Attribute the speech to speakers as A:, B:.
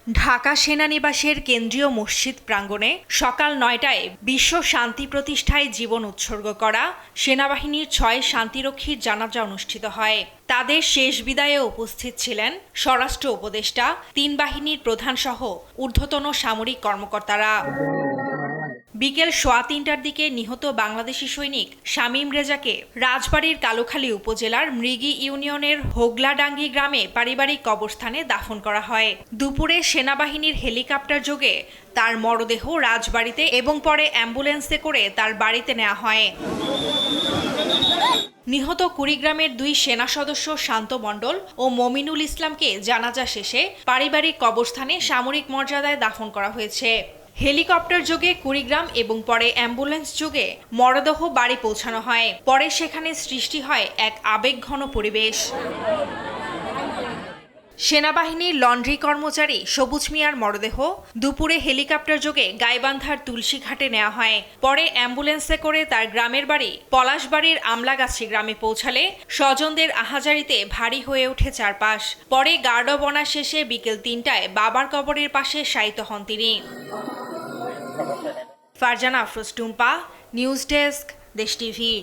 A: ঢাকা সেনানিবাসের কেন্দ্রীয় মসজিদ প্রাঙ্গণে সকাল ৯টায় বিশ্ব শান্তি প্রতিষ্ঠায় জীবন উৎসর্গ করা সেনাবাহিনীর ৬ শান্তিরক্ষীর জানাজা অনুষ্ঠিত হয়। তাদের শেষ বিদায়ে উপস্থিত ছিলেন স্বরাষ্ট্র উপদেষ্টা, ৩ বাহিনীর প্রধানসহ ঊর্ধ্বতন সামরিক কর্মকর্তারা। বিকেল ৩:১৫টার দিকে নিহত বাংলাদেশি সৈনিক শামীম রেজাকে রাজবাড়ীর কালুখালী উপজেলার মৃগী ইউনিয়নের হোগলাডাঙ্গি গ্রামে পারিবারিক কবরস্থানে দাফন করা হয়। দুপুরে সেনাবাহিনীর হেলিকপ্টার যোগে তার মরদেহ রাজবাড়ীতে এবং পরে অ্যাম্বুলেন্সে করে তার বাড়িতে নেওয়া হয়। নিহত কুড়িগ্রামের ২ সেনা সদস্য শান্ত মণ্ডল ও মমিনুল ইসলামকে জানাজা শেষে পারিবারিক কবরস্থানে সামরিক মর্যাদায় দাফন করা হয়েছে। হেলিকপ্টার যোগে কুড়িগ্রাম এবং পরে অ্যাম্বুলেন্স যোগে মরদেহ বাড়ি পৌঁছানো হয়। পরে সেখানে সৃষ্টি হয় এক আবেগঘন পরিবেশ। সেনাবাহিনীর লন্ড্রি কর্মচারী সবুজ মিয়ার মরদেহ দুপুরে হেলিকপ্টার যোগে গাইবান্ধার তুলসীঘাটে নেওয়া হয়। পরে অ্যাম্বুলেন্সে করে তার গ্রামের বাড়ি পলাশবাড়ির আমলাগাছি গ্রামে পৌঁছালে স্বজনদের আহাজারিতে ভারী হয়ে ওঠে চারপাশ। পরে গার্ড অব অনার শেষে বিকেল ৩টায় বাবার কবরের পাশে শায়িত হন তিনি। ফারজানা আফরোজ টুম্পা, নিউজ ডেস্ক, দেশ টিভি।